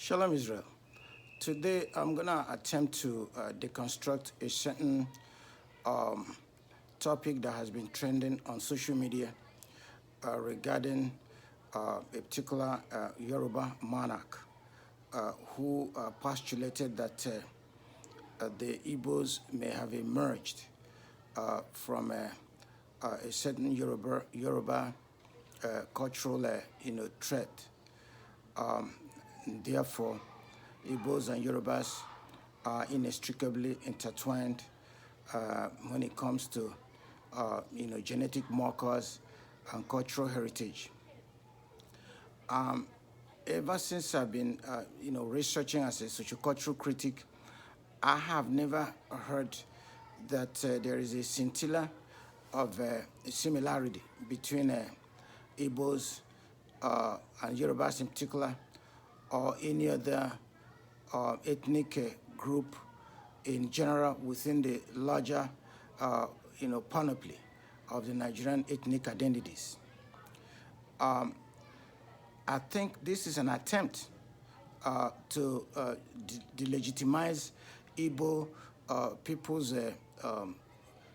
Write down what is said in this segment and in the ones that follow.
Shalom Israel. Today I'm going to attempt to deconstruct a certain topic that has been trending on social media regarding a particular Yoruba monarch who postulated that the Igbos may have emerged from a certain Yoruba cultural threat. Therefore, Igbos and Yorubas are inextricably intertwined when it comes to genetic markers and cultural heritage. Ever since I've been researching as a sociocultural critic, I have never heard that there is a scintilla of a similarity between Igbos and Yorubas in particular, or any other ethnic group in general within the larger, panoply of the Nigerian ethnic identities. I think this is an attempt to delegitimize Igbo people's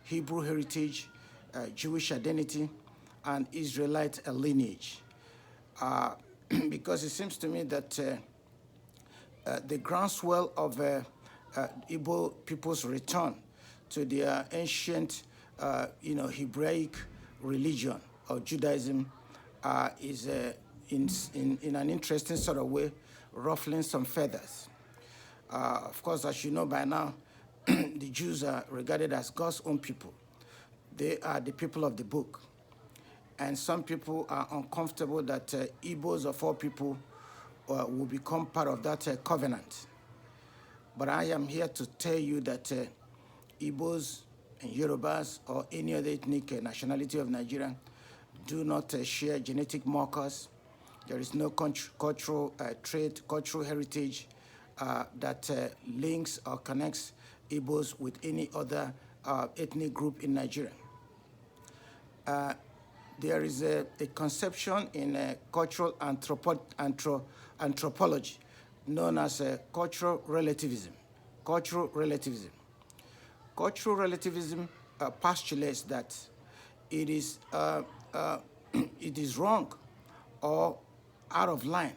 Hebrew heritage, Jewish identity, and Israelite lineage. Because it seems to me that the groundswell of Igbo people's return to their ancient, Hebraic religion of Judaism is in an interesting sort of way, ruffling some feathers. Of course, as you know by now, the Jews are regarded as God's own people. They are the people of the book. And some people are uncomfortable that Igbos of all people will become part of that covenant. But I am here to tell you that Igbos and Yorubas or any other ethnic nationality of Nigeria do not share genetic markers. There is no cultural trait, cultural heritage that links or connects Igbos with any other ethnic group in Nigeria. There is a conception in cultural anthropology known as cultural relativism. Cultural relativism. Cultural relativism postulates that it is wrong or out of line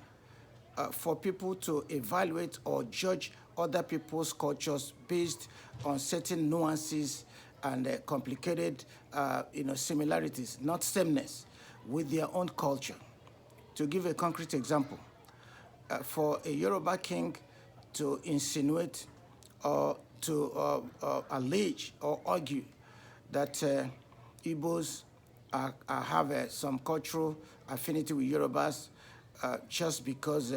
for people to evaluate or judge other people's cultures based on certain nuances and complicated, similarities, not sameness, with their own culture. To give a concrete example, for a Yoruba king to insinuate or to allege or argue that Igbos have some cultural affinity with Yorubas just because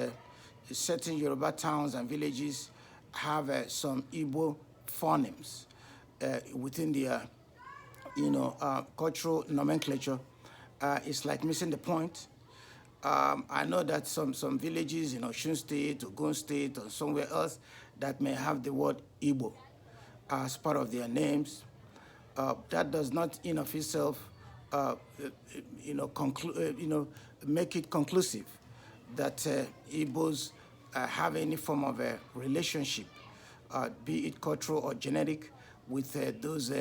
certain Yoruba towns and villages have some Igbo phonemes within their, cultural nomenclature, it's like missing the point. I know that some villages in Osun State, Ogun State, or somewhere else that may have the word Igbo as part of their names. That does not, in of itself, make it conclusive that Igbos have any form of a relationship, be it cultural or genetic, with those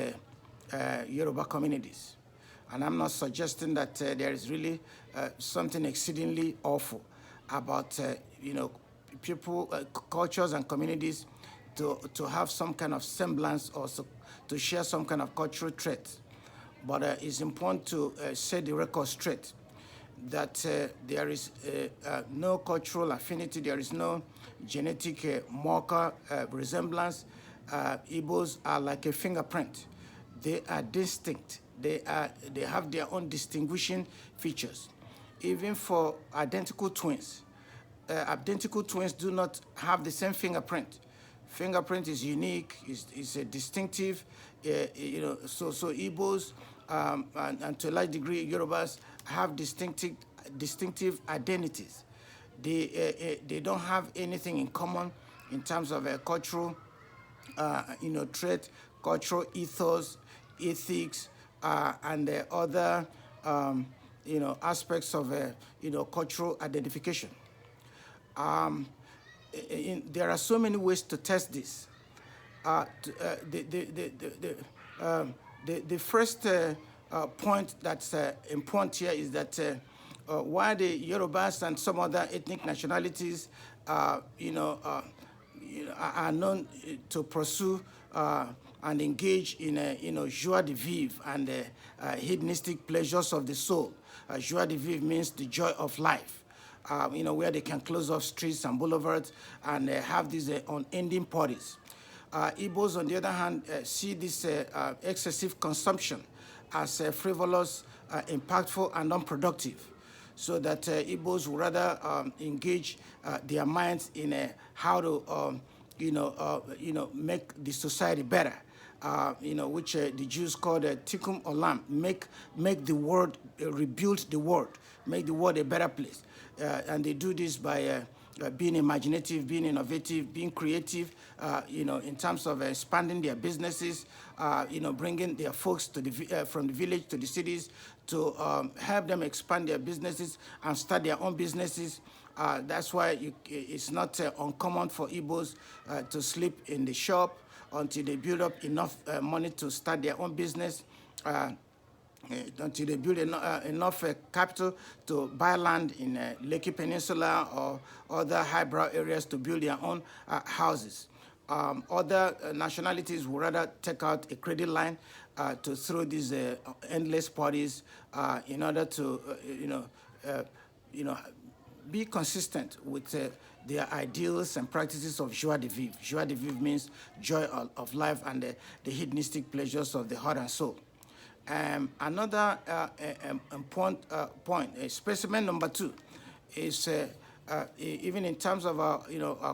Yoruba communities. And I'm not suggesting that there is really something exceedingly awful about, people, cultures and communities to have some kind of semblance or to share some kind of cultural trait. But it's important to set the record straight that there is no cultural affinity, there is no genetic marker resemblance. Igbos are like a fingerprint. They are distinct. They have their own distinguishing features. Even for identical twins do not have the same fingerprint. Fingerprint is unique, is a distinctive, so Igbos and to a large degree Yorubas have distinctive identities. They don't have anything in common in terms of a cultural, trait, cultural ethos, ethics, and the other, aspects of, cultural identification. there are so many ways to test this. The first point that's important here is that while the Yorubas and some other ethnic nationalities, are known to pursue and engage in, joie de vivre and hedonistic pleasures of the soul. Joie de vivre means the joy of life. Where they can close off streets and boulevards and have these unending parties. Igbos, on the other hand, see this excessive consumption as frivolous, impactful, and unproductive. So that Igbos would rather engage their minds in how to, make the society better. Which the Jews called tikkun olam, make the world, rebuild the world, make the world a better place. And they do this by being imaginative, being innovative, being creative, in terms of expanding their businesses, bringing their folks to from the village to the cities to help them expand their businesses and start their own businesses. That's why it's not uncommon for Igbos to sleep in the shop until they build up enough money to start their own business. Until they build enough capital to buy land in Lekki Peninsula or other highbrow areas to build their own houses. Other nationalities would rather take out a credit line to throw these endless parties in order to, be consistent with their ideals and practices of joie de vivre. Joie de vivre means joy of life and the hedonistic pleasures of the heart and soul. Another important point, specimen number 2, is even in terms of our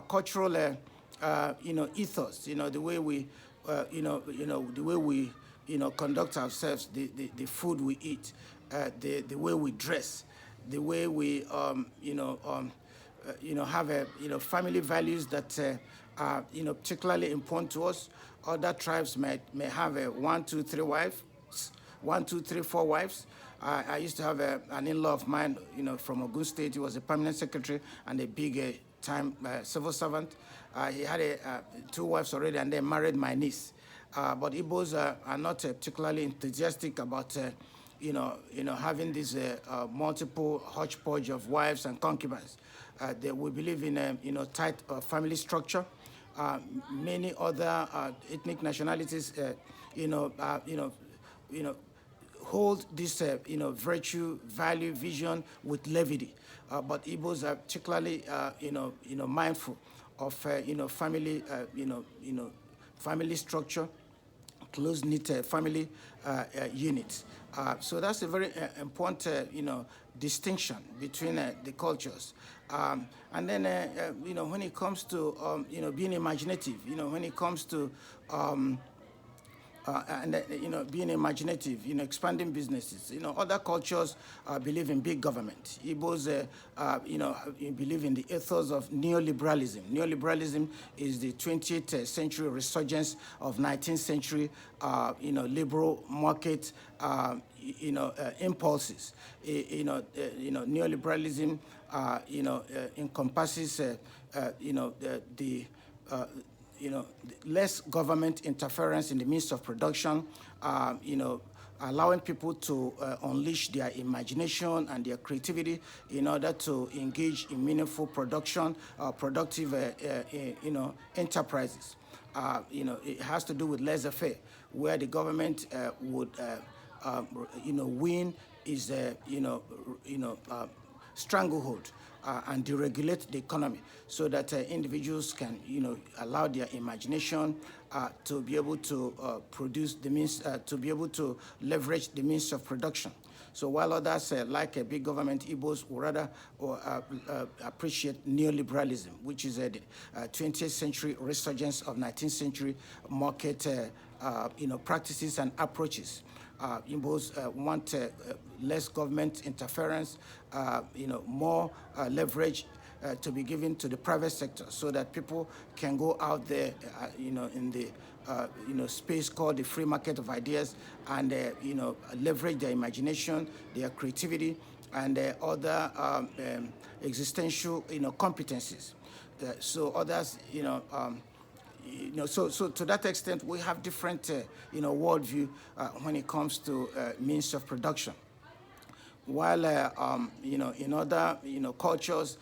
cultural, ethos. The way we, the way we, conduct ourselves, the food we eat, the way we dress, the way we, have family values that are, particularly important to us. Other tribes may have 1, 2, 3 wives. 1, 2, 3, 4 wives. I used to have an in-law of mine, from Ogun State. He was a permanent secretary and a big time civil servant. He had 2 wives already and then married my niece. But Igbos are not particularly enthusiastic about, having this multiple hodgepodge of wives and concubines. We believe in tight family structure. Many other ethnic nationalities, hold this, virtue, value, vision with levity. But Igbos are particularly, mindful of, family, family structure, close-knit family units. So that's a very important, distinction between the cultures. And then, when it comes to, being imaginative, when it comes to, being imaginative, expanding businesses. Other cultures believe in big government. Igbos, believe in the ethos of neoliberalism. Neoliberalism is the 20th century resurgence of 19th century, liberal market, impulses. Neoliberalism, encompasses, less government interference in the midst of production, allowing people to unleash their imagination and their creativity in order to engage in meaningful production, productive, enterprises. It has to do with laissez-faire, where the government would, win is, stranglehold. And deregulate the economy so that individuals can, allow their imagination to be able to produce the means, to be able to leverage the means of production. So while others like a big government, Igbos would rather appreciate neoliberalism, which is a 20th century resurgence of 19th century market, practices and approaches. Igbos want less government interference, more leverage to be given to the private sector so that people can go out there, in the, space called the free market of ideas and, leverage their imagination, their creativity, and other existential, competencies. So others, so to that extent, we have different, worldview when it comes to means of production. While, in other, cultures,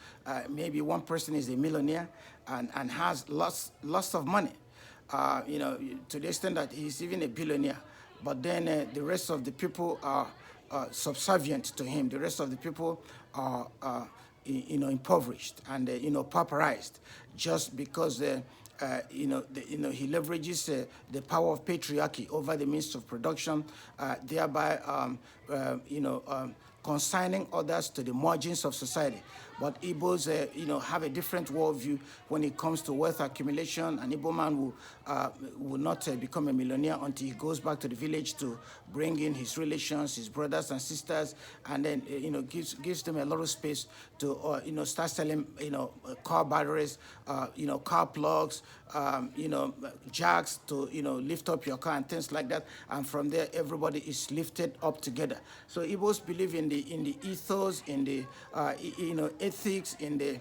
maybe one person is a millionaire and has lots of money, to the extent that he's even a billionaire. But then the rest of the people are subservient to him. The rest of the people are, impoverished and, pauperized, just because he leverages the power of patriarchy over the means of production, thereby, consigning others to the margins of society. But Igbos, have a different worldview when it comes to wealth accumulation. An Igbo man will not become a millionaire until he goes back to the village to bring in his relations, his brothers and sisters, and then, gives them a lot of space to, start selling, car batteries, car plugs, jacks to, lift up your car and things like that. And from there, everybody is lifted up together. So Igbos believe in the ethos, in the, ethics, in the,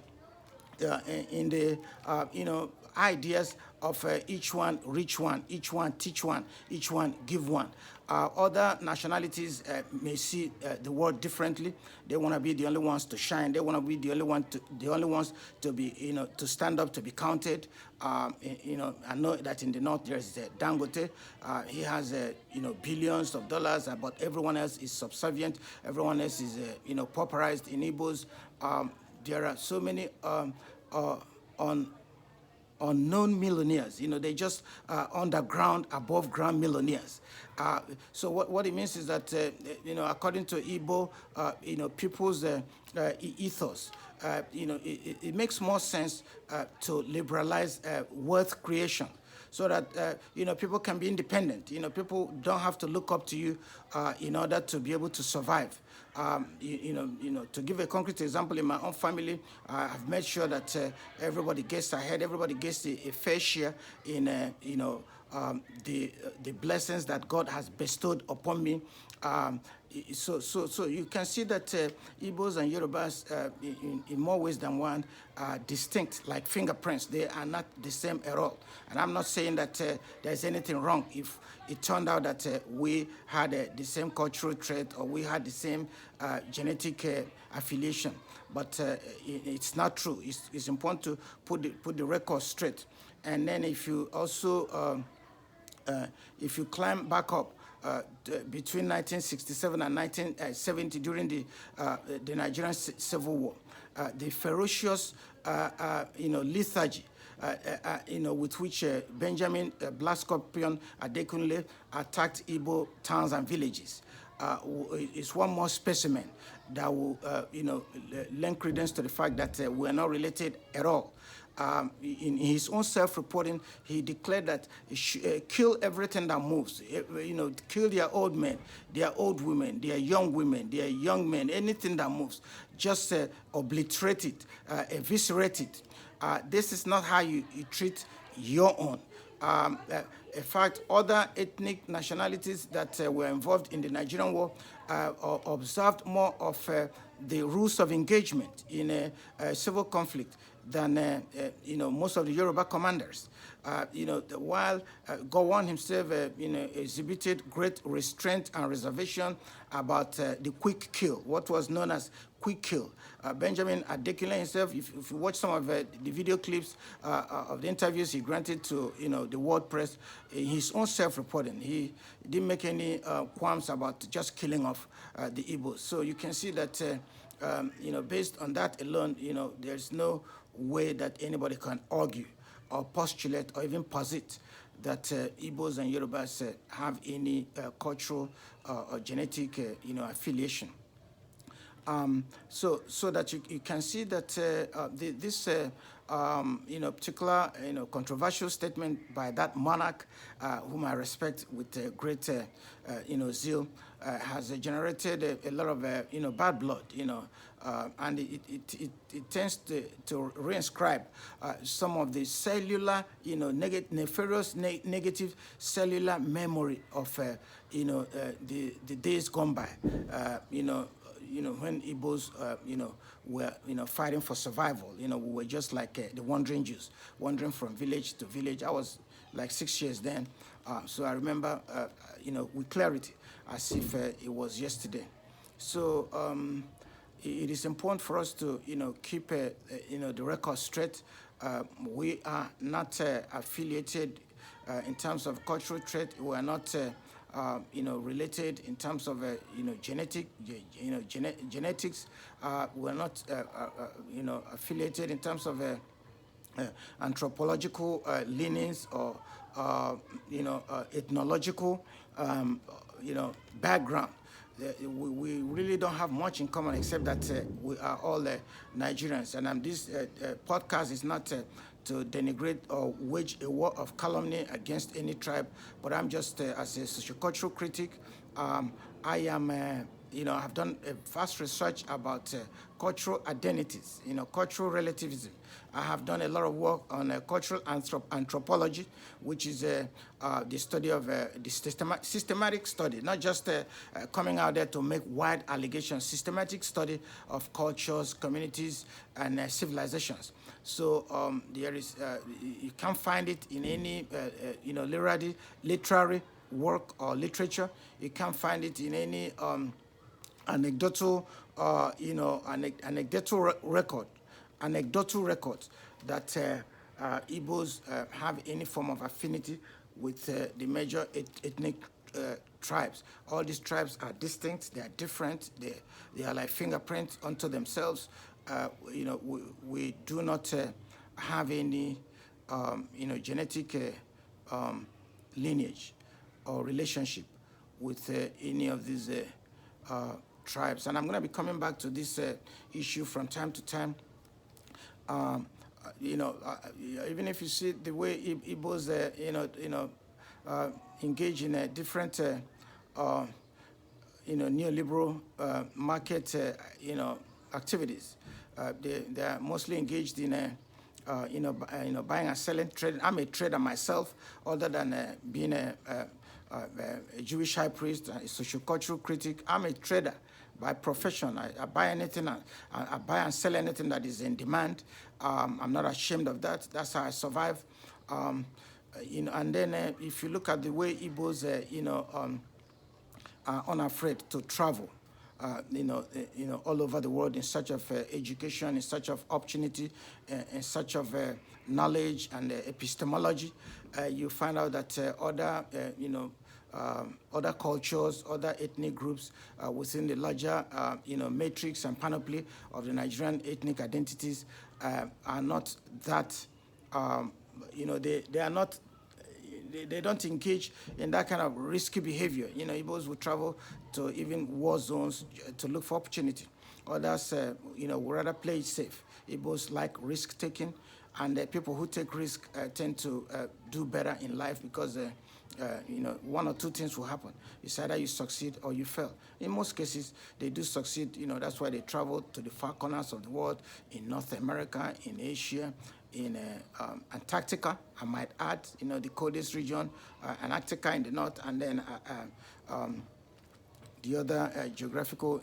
ideas of each one reach one, each one teach one, each one give one. Other nationalities may see the world differently. They want to be the only ones to shine. They want to be the only ones to be, to stand up, to be counted. I know that in the north there is Dangote. He has, billions of dollars, but everyone else is subservient. Everyone else is, pauperized. In Igbos, there are so many unknown millionaires. They just underground, above ground millionaires. So what it means is that, according to Igbo, people's ethos, it makes more sense to liberalize wealth creation, so that, people can be independent. People don't have to look up to you in order to be able to survive. To give a concrete example, in my own family, I've made sure that everybody gets ahead, everybody gets a fair share in, the blessings that God has bestowed upon me. So you can see that Igbos and Yorubas, in more ways than one, are distinct, like fingerprints. They are not the same at all. And I'm not saying that there's anything wrong if it turned out that we had the same cultural trait, or we had the same genetic affiliation. But it's not true. It's important to put the record straight. And then if you also, if you climb back up, between 1967 and 1970, during the Nigerian Civil War, the ferocious, lethargy, with which Benjamin Black Scorpion Adekunle attacked Igbo towns and villages, is one more specimen that will, lend credence to the fact that we are not related at all. In his own self-reporting, he declared that kill everything that moves. Kill their old men, their old women, their young men, anything that moves. Just obliterate it, eviscerate it. This is not how you treat your own. In fact, other ethnic nationalities that were involved in the Nigerian war observed more of the rules of engagement in a civil conflict than most of the Yoruba commanders. While Gowon himself exhibited great restraint and reservation about the quick kill, what was known as quick kill. Benjamin Adekunle himself, if you watch some of the video clips of the interviews he granted to the world press, his own self-reporting, he didn't make any qualms about just killing off the Igbos. So you can see that based on that alone, there's no way that anybody can argue or postulate or even posit that Igbos and Yorubas have any cultural or genetic affiliation. So that you can see that this particular controversial statement by that monarch, whom I respect with great zeal, has generated a lot of bad blood, and it tends to reinscribe some of the cellular, nefarious, negative cellular memory of the days gone by. when Igbos, were, fighting for survival. We were just like the wandering Jews, wandering from village to village. I was like 6 years then, so I remember, with clarity, as if it was yesterday. So it is important for us to, keep, the record straight. We are not affiliated in terms of cultural trait. We are not, related in terms of, genetics. We are not, affiliated in terms of anthropological leanings or, ethnological, background. We really don't have much in common except that we are all Nigerians. And this podcast is not to denigrate or wage a war of calumny against any tribe, but I'm just, as a sociocultural critic, I am, I've done a vast research about cultural identities, cultural relativism. I have done a lot of work on cultural anthropology, which is the study of the systematic study, not just coming out there to make wide allegations, systematic study of cultures, communities, and civilizations. So there is, you can't find it in any, literary work or literature. You can't find it in any anecdotal, anecdotal records that Igbos have any form of affinity with the major ethnic tribes. All these tribes are distinct, they are different, they are like fingerprints unto themselves. We do not have any, genetic lineage or relationship with any of these tribes. And I'm going to be coming back to this issue from time to time. Even if you see the way Igbos, engage in different, neoliberal market, activities. They are mostly engaged in, buying and selling, trading. I'm a trader myself, other than being a Jewish high priest, a sociocultural critic. I'm a trader by profession. I buy anything, I buy and sell anything that is in demand. I'm not ashamed of that. That's how I survive. And then if you look at the way Igbos, are unafraid to travel, all over the world in search of education, in search of opportunity, in search of knowledge and epistemology, you find out that other cultures, other ethnic groups within the larger, matrix and panoply of the Nigerian ethnic identities are not that, they are not, they don't engage in that kind of risky behavior. Igbos will travel to even war zones to look for opportunity. Others, would rather play it safe. Igbos like risk-taking, and people who take risk tend to do better in life because, one or two things will happen. It's either you succeed or you fail. In most cases, they do succeed. That's why they travel to the far corners of the world, in North America, in Asia, in Antarctica, I might add, the coldest region, Antarctica in the north, and then the other geographical,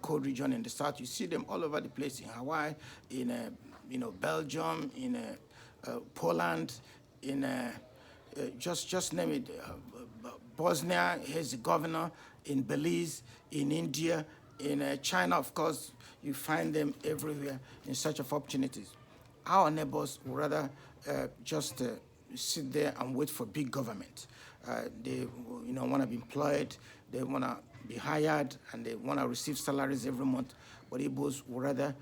cold region in the south. You see them all over the place, in Hawaii, in, Belgium, in Poland, in, just name it, Bosnia, Herzegovina, in Belize, in India, in China, of course. You find them everywhere in search of opportunities. Our neighbors would rather just sit there and wait for big government. They, want to be employed, they want to be hired, and they want to receive salaries every month. But Igbos would rather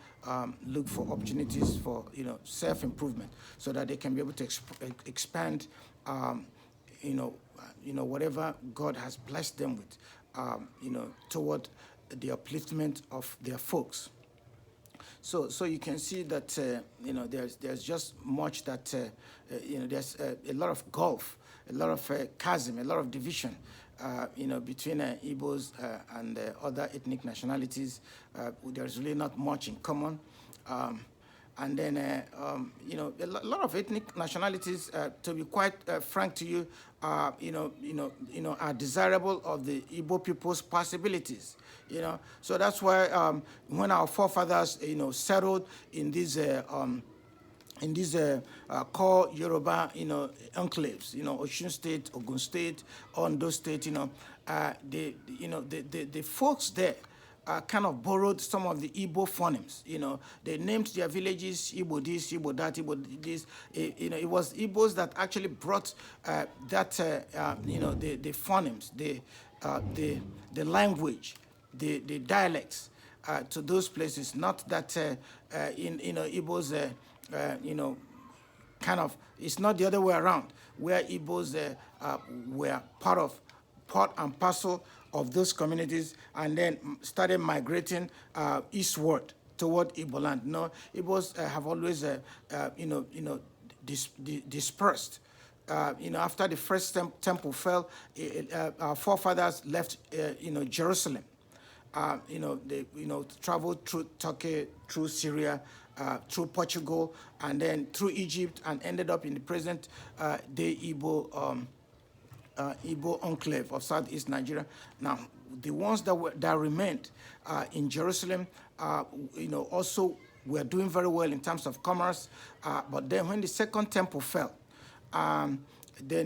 look for opportunities for, self-improvement, so that they can be able to expand, whatever God has blessed them with, toward the upliftment of their folks. So you can see that there's just much that there's a lot of gulf, a lot of chasm, a lot of division, between Igbos and other ethnic nationalities. There's really not much in common. and then a lot of ethnic nationalities, to be quite frank to you, are desirable of the Igbo people's possibilities. So that's why when our forefathers settled in these core Yoruba, enclaves, Osun State, Ogun State, Ondo State, the folks there kind of borrowed some of the Igbo phonemes. They named their villages Igbo this, Igbo that, Igbo this. It was Igbos that actually brought the phonemes, the language, the dialects to those places. Not that Igbos, kind of, it's not the other way around, where Igbos were part and parcel of those communities, and then started migrating eastward toward Igbo land. No, Igbos have always, dispersed. After the first temple fell, our forefathers left, Jerusalem. They, traveled through Turkey, through Syria, through Portugal, and then through Egypt, and ended up in the present day Igbo enclave of southeast Nigeria. Now, the ones that remained in Jerusalem, also were doing very well in terms of commerce. But then when the second temple fell, then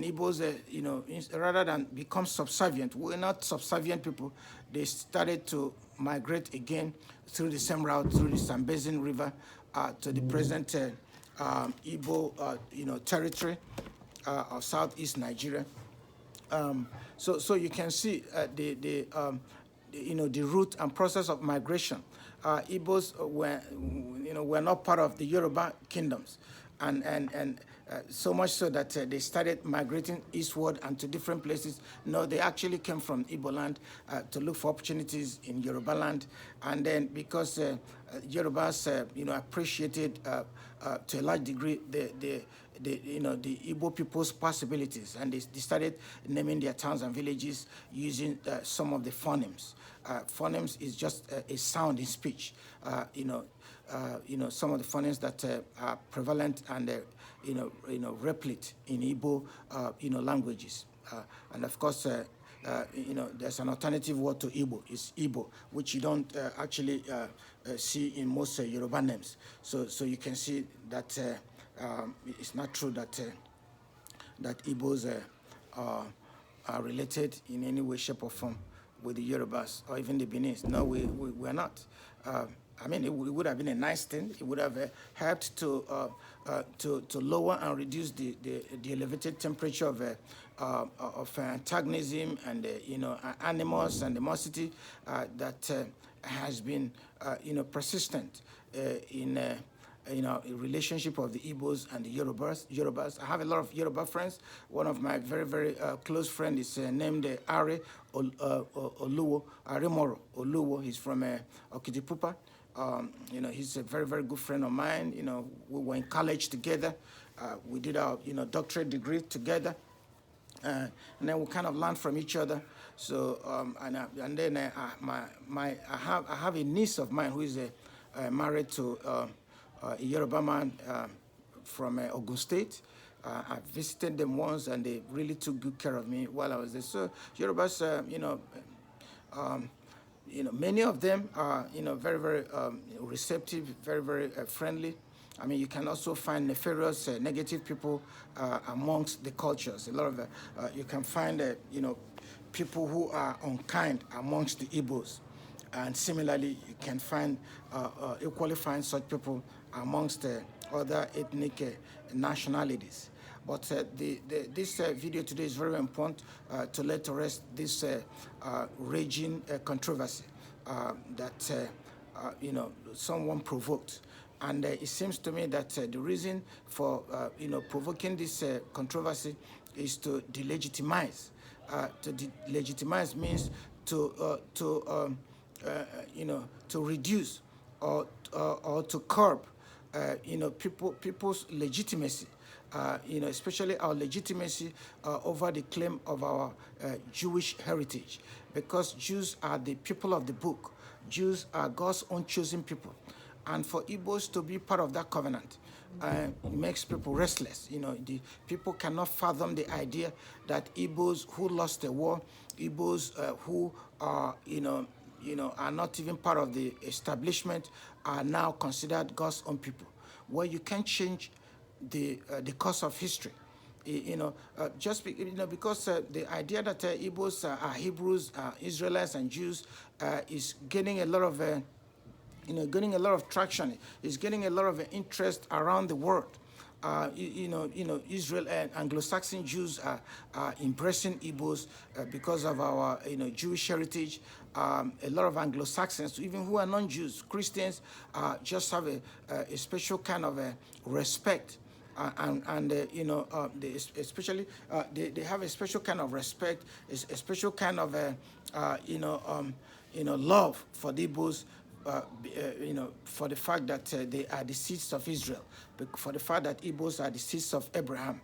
Igbos, rather than become subservient, we're not subservient people, they started to migrate again through the same route, through the Zambezi River, to the present Igbo, territory of southeast Nigeria. So you can see the route and process of migration. Igbos were not part of the Yoruba kingdoms, and so much so that they started migrating eastward and to different places. No, they actually came from Igbo land to look for opportunities in Yoruba land, and then because Yorubas, appreciated to a large degree the Igbo people's possibilities, and they started naming their towns and villages using some of the phonemes. Phonemes is just a sound in speech. Some of the phonemes that are prevalent and replete in Igbo, languages, and of course. There's an alternative word to Igbo. It's Igbo, which you don't actually see in most Yoruba names. So you can see that it's not true that that Igbos are related in any way, shape, or form with the Yorubas or even the Benin. No, we're not. I mean, it would have been a nice thing. It would have helped to lower and reduce the elevated temperature of antagonism and animus and animosity that has been persistent in a relationship of the Igbos and the Yorubas. I have a lot of Yoruba friends. One of my very, very close friends is named Are Oluwo, Aremoro Oluwo. He's from Okitipupa. He's a very, very good friend of mine. We were in college together. We did our, doctorate degree together. And then we kind of learned from each other. So, and then I have a niece of mine who is married to a Yoruba man from Ogun State. I visited them once, and they really took good care of me while I was there. So Yorubas, many of them are, very, very receptive, very, very friendly. I mean, you can also find nefarious, negative people amongst the cultures. A lot of, you can find, people who are unkind amongst the Igbos. And similarly, you can find, equally find such people amongst other ethnic nationalities. But this video today is very important to let to rest this raging controversy that someone provoked. And it seems to me that the reason for provoking this controversy is to delegitimize. To delegitimize means to reduce or to curb people's legitimacy. Especially our legitimacy over the claim of our Jewish heritage, because Jews are the people of the book. Jews are God's own chosen people. And for Igbos to be part of that covenant, it makes people restless. The people cannot fathom the idea that Igbos who lost the war, Igbos who are, are not even part of the establishment, are now considered God's own people. Well, you can't change the course of history. Because the idea that Igbos are Hebrews, Israelites, and Jews is gaining a lot of getting a lot of traction. It's getting a lot of interest around the world. Israel and Anglo-Saxon Jews are embracing Igbos because of our, Jewish heritage. A lot of Anglo-Saxons, even who are non-Jews, Christians, just have a special kind of respect. They have a special kind of respect, a special kind of love for the Igbos, for the fact that they are the seeds of Israel, for the fact that Igbos are the seeds of Abraham.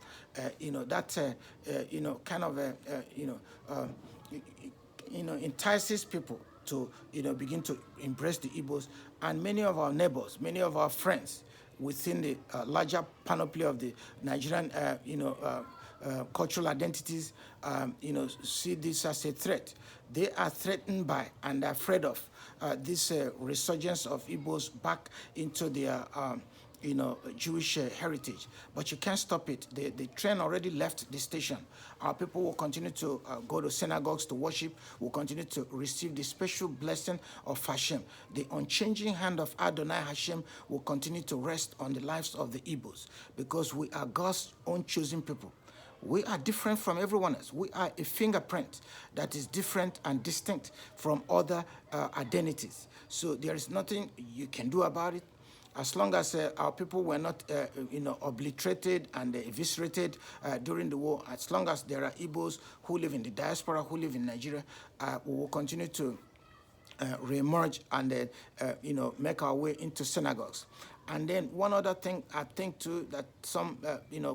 Entices people to begin to embrace the Igbos, and many of our neighbors, many of our friends within the larger panoply of the Nigerian cultural identities, see this as a threat. They are threatened by and afraid of this resurgence of Igbos back into their Jewish heritage. But you can't stop it. The train already left the station. Our people will continue to go to synagogues to worship, will continue to receive the special blessing of Hashem. The unchanging hand of Adonai Hashem will continue to rest on the lives of the Igbos, because we are God's own chosen people. We are different from everyone else. We are a fingerprint that is different and distinct from other identities. So there is nothing you can do about it. As long as our people were not, obliterated and eviscerated during the war, as long as there are Igbos who live in the diaspora, who live in Nigeria, we will continue to reemerge and, make our way into synagogues. And then one other thing I think too, that some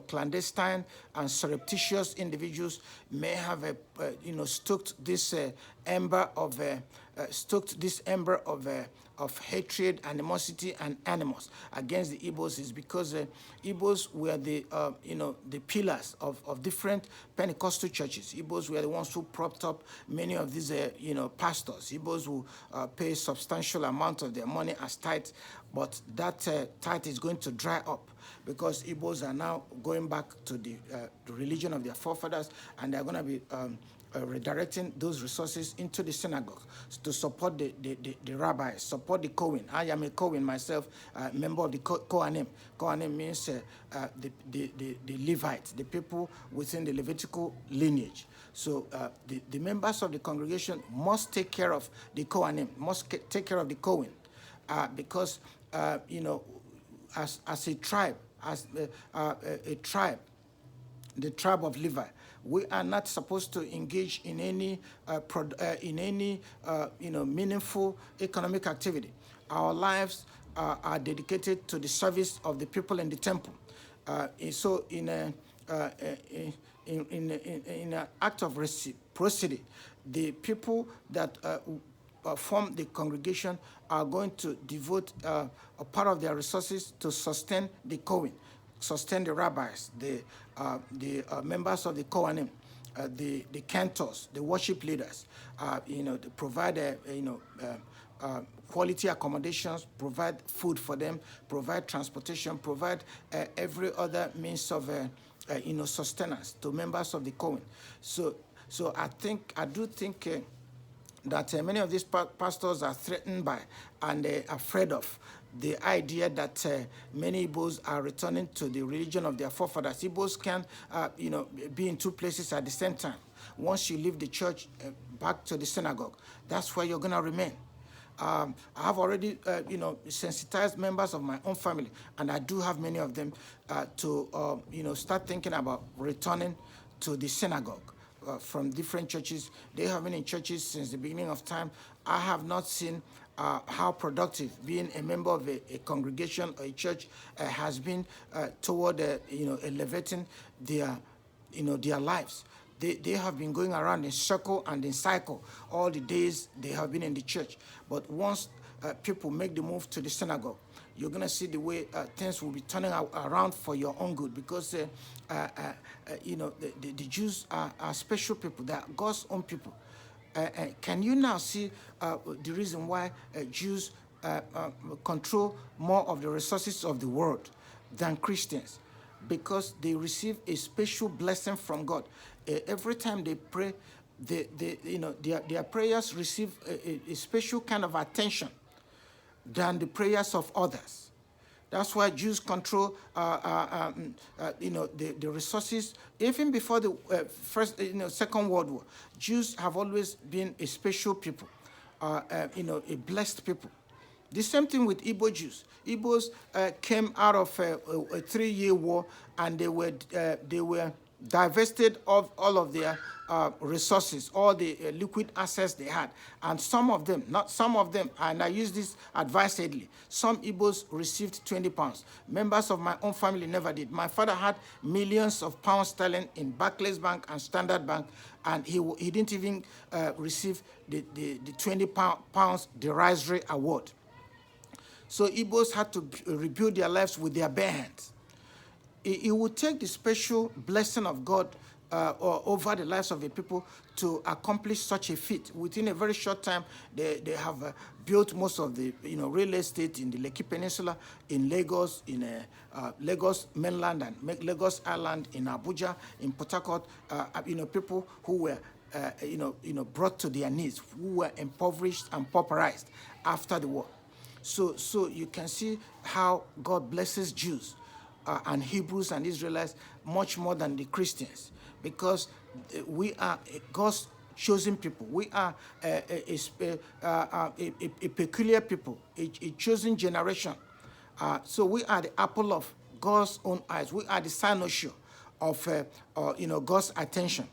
clandestine and surreptitious individuals may have stoked this ember of hatred, animosity, and animus against the Igbos, is because Igbos were the pillars of different Pentecostal churches. Igbos were the ones who propped up many of these pastors. Igbos who pay a substantial amount of their money as tithe, but that tithe is going to dry up, because Igbos are now going back to the religion of their forefathers, and they're going to be redirecting those resources into the synagogue to support the rabbis, support the Kohen. I am a Kohen myself, member of the Kohanim. Kohanim means the Levites, the people within the Levitical lineage. So the members of the congregation must take care of the Kohanim, must take care of the Kohen, because as a tribe, the tribe of Levi, we are not supposed to engage in any meaningful economic activity. Our lives are dedicated to the service of the people in the temple. So in an act of reciprocity, the people that form the congregation are going to devote a part of their resources to sustain the Kohen, sustain the rabbis, the members of the Kohanim, the cantors, the worship leaders, to provide quality accommodations, provide food for them, provide transportation, provide every other means of sustenance to members of the Kohen. So I do think that many of these pastors are threatened by and afraid of the idea that many Igbos are returning to the religion of their forefathers. Igbos can, be in two places at the same time. Once you leave the church, back to the synagogue, that's where you're going to remain. I have already, sensitized members of my own family, and I do have many of them, to, start thinking about returning to the synagogue. From different churches. They have been in churches since the beginning of time. I have not seen how productive being a member of a congregation or a church has been toward elevating their lives. They have been going around in circle and in cycle all the days they have been in the church. But once people make the move to the synagogue, you're going to see the way things will be turning around for your own good, because the Jews are special people. They are God's own people. Can you now see the reason why Jews control more of the resources of the world than Christians? Because they receive a special blessing from God. Every time they pray, their prayers receive a special kind of attention than the prayers of others. That's why Jews control, the resources. Even before the Second World War, Jews have always been a special people, a blessed people. The same thing with Igbo Jews. Igbos came out of a 3-year war, and they were divested of all of their resources, all the liquid assets they had. And some of them, not some of them, and I use this advisedly, some Igbos received 20 pounds. Members of my own family never did. My father had millions of pounds sterling in Barclays Bank and Standard Bank, and he didn't even receive the 20 pounds derisory award. So Igbos had to rebuild their lives with their bare hands. It would take the special blessing of God over the lives of the people to accomplish such a feat. Within a very short time, they have built most of the real estate in the Lekki Peninsula, in Lagos, in Lagos mainland and Lagos Island, in Abuja, in Port Harcourt. People who were brought to their knees, who were impoverished and pauperized after the war. So you can see how God blesses Jews and Hebrews and Israelites much more than the Christians, because we are God's chosen people. We are a peculiar people, a chosen generation. So we are the apple of God's own eyes. We are the cynosure of God's attention.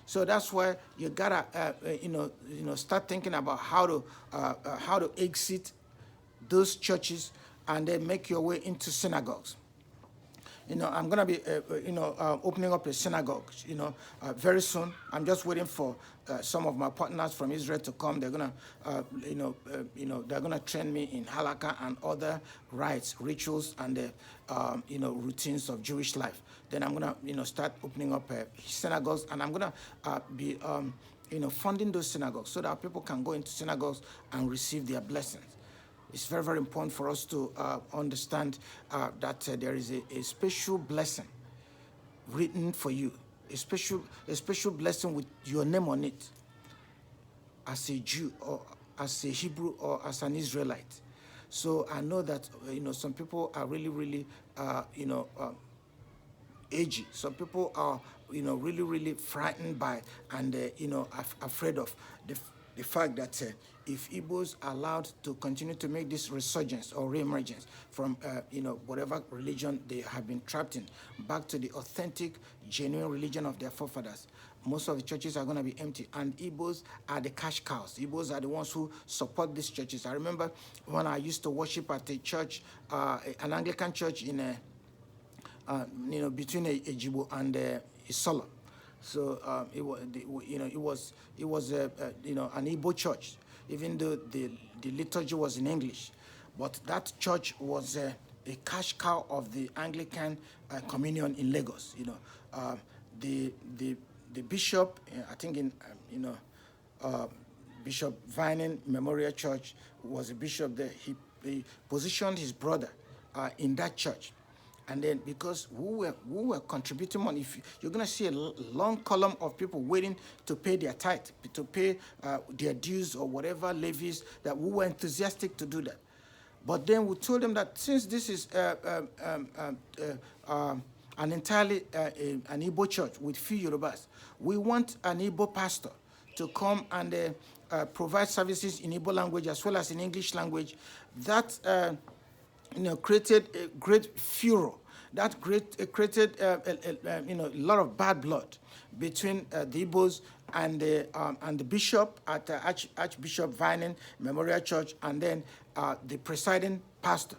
So that's why you gotta start thinking about how to exit those churches and then make your way into synagogues. I'm going to be, opening up a synagogue, very soon. I'm just waiting for some of my partners from Israel to come. They're going to, they're going to train me in halakha and other rites, rituals, and routines of Jewish life. Then I'm going to, start opening up synagogues, and I'm going to be, funding those synagogues so that people can go into synagogues and receive their blessings. It's very, very important for us to understand that there is a special blessing written for you, a special blessing with your name on it, as a Jew or as a Hebrew or as an Israelite. So I know that some people are really, really edgy. Some people are really, really frightened by and afraid of the fact that if Igbos are allowed to continue to make this resurgence or reemergence from whatever religion they have been trapped in back to the authentic, genuine religion of their forefathers, most of the churches are going to be empty, and Igbos are the cash cows. Igbos are the ones who support these churches. I remember when I used to worship at a church, an Anglican church in between Igbo and Isola. So it was an Igbo church, even though the liturgy was in English. But that church was a cash cow of the Anglican communion in Lagos. The bishop, I think in Bishop Vining Memorial Church was a bishop there. He positioned his brother in that church. And then because we were contributing money, you're going to see a long column of people waiting to pay their tithe, to pay their dues or whatever levies, that we were enthusiastic to do that. But then we told them that since this is an entirely an Igbo church with few Yorubas, we want an Igbo pastor to come and provide services in Igbo language as well as in English language. That created a great furor. That created a lot of bad blood between the Igbos and the bishop at Archbishop Vining Memorial Church, and then the presiding pastor.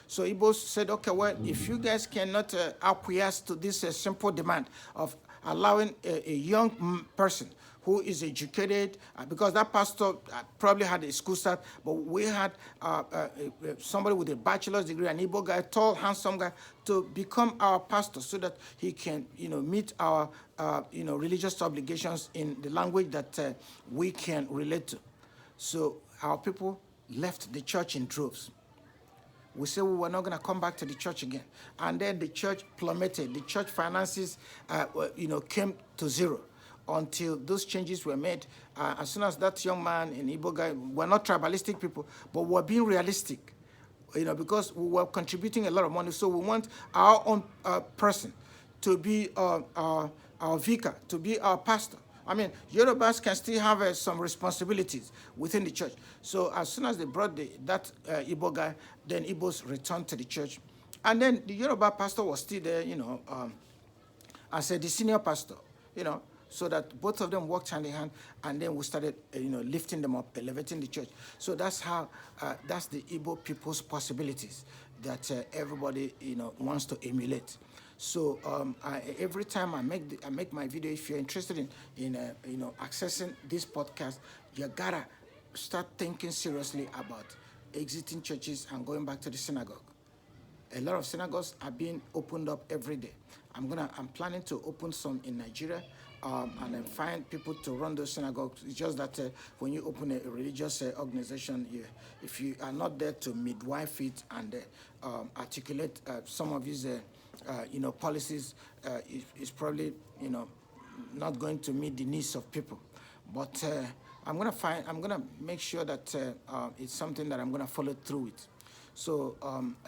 So Igbos said, okay, well, if you guys cannot acquiesce to this simple demand of allowing a young person who is educated, because that pastor probably had a school start, but we had somebody with a bachelor's degree, an Igbo guy, tall, handsome guy, to become our pastor so that he can, meet our, religious obligations in the language that we can relate to. So our people left the church in droves. We said we were not going to come back to the church again. And then the church plummeted. The church finances, came to zero until those changes were made. As soon as that young man and Igbo guy, we're not tribalistic people, but we're being realistic, because we were contributing a lot of money. So we want our own person to be our vicar, to be our pastor. I mean, Yorubas can still have some responsibilities within the church. So as soon as they brought that Igbo guy, then Igbos returned to the church. And then the Yoruba pastor was still there, as the senior pastor, so that both of them worked hand in hand, and then we started, lifting them up, elevating the church. So that's how, that's the Igbo people's possibilities that everybody, wants to emulate. So every time I make my video, if you're interested in accessing this podcast, you gotta start thinking seriously about exiting churches and going back to the synagogue. A lot of synagogues are being opened up every day. I'm planning to open some in Nigeria, and then find people to run those synagogues. It's just that when you open a religious organization, if you are not there to midwife it and articulate some of these policies, is probably not going to meet the needs of people. But I'm gonna make sure that it's something that I'm gonna follow through with. So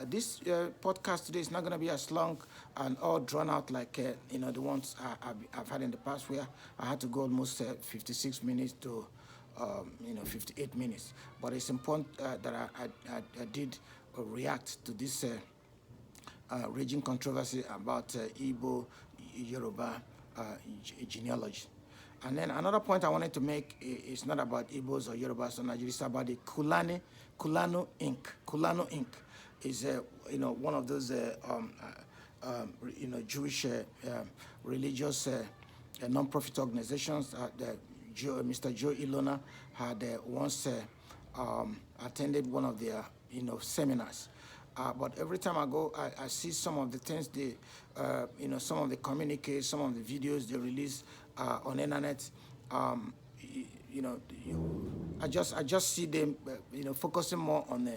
this podcast today is not going to be as long and all drawn out like the ones I've had in the past, where I had to go almost 56 minutes to 58 minutes. But it's important that I did react to this raging controversy about Igbo Yoruba genealogy. And then another point I wanted to make is not about Igbos or Yorubas or Nigerians. It's about the Kulano Inc. Kulano Inc. is one of those Jewish religious non-profit organizations that Mr. Joe Ilona had once attended one of their seminars. But every time I go, I see some of the things some of the communiques, some of the videos they release on the internet. I just see them, focusing more on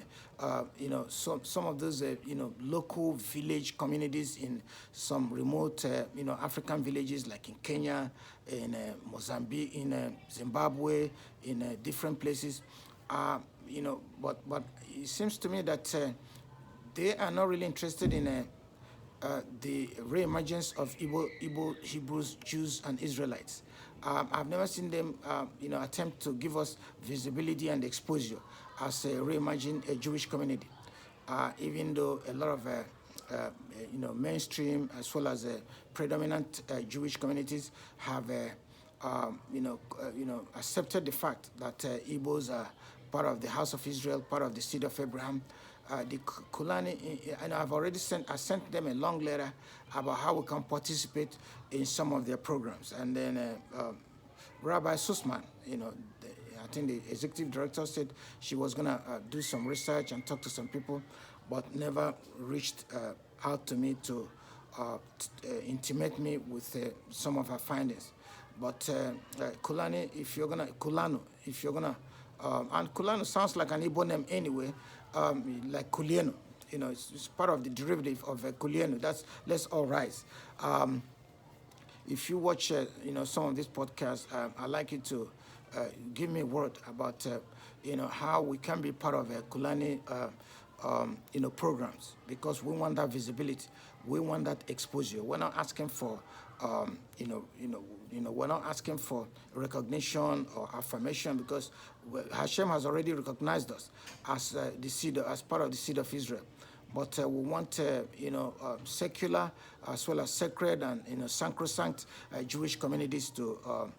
some of those, local village communities in some remote, African villages, like in Kenya, in Mozambique, in Zimbabwe, in different places. But it seems to me that they are not really interested in the reemergence of Igbo, Hebrews, Jews, and Israelites. I've never seen them, attempt to give us visibility and exposure as a reimagined Jewish community. Even though a lot of, mainstream as well as predominant Jewish communities have, accepted the fact that Igbos are part of the house of Israel, part of the seed of Abraham. The Kulani, and I've already sent them a long letter about how we can participate in some of their programs. And then Rabbi Sussman, I think the executive director said she was going to do some research and talk to some people, but never reached out to me to intimate me with some of her findings. But Kulani, if you're gonna, and Kulano sounds like an Igbo name anyway, like Kulieno. It's part of the derivative of Kulieno. That's Let's All Rise. If you watch, some of these podcasts, I'd like you to give me a word about, how we can be part of Kulani, programs, because we want that visibility. We want that exposure. We're not asking for, we're not asking for recognition or affirmation, because Hashem has already recognized us as as part of the seed of Israel. But we want, secular as well as sacred and, sacrosanct Jewish communities to,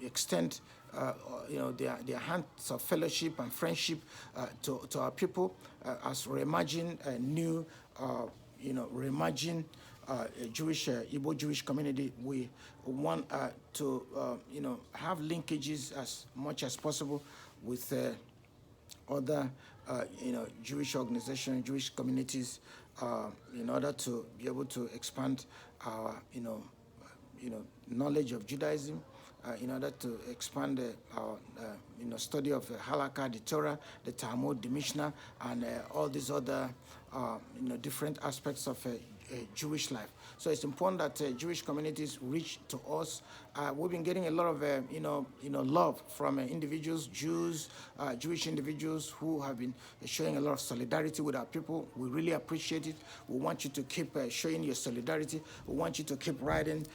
extend, their hands of fellowship and friendship to our people as reimagine new, reimagine Igbo Jewish community, we want to, have linkages as much as possible with other, Jewish organizations, Jewish communities, in order to be able to expand our, knowledge of Judaism, in order to expand our, study of Halakha, the Torah, the Talmud, the Mishnah, and all these other, different aspects of Jewish life. So it's important that Jewish communities reach to us. We've been getting a lot of, love from individuals, Jews, Jewish individuals who have been showing a lot of solidarity with our people. We really appreciate it. We want you to keep showing your solidarity. We want you to keep writing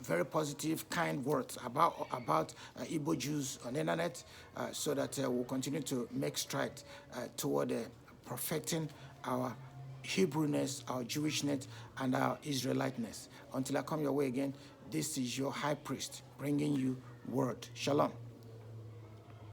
very positive, kind words about Igbo Jews on the internet, so that we'll continue to make strides toward perfecting our Hebrewness, our Jewishness, and our Israeliteness. Until I come your way again, this is your high priest bringing you word. Shalom.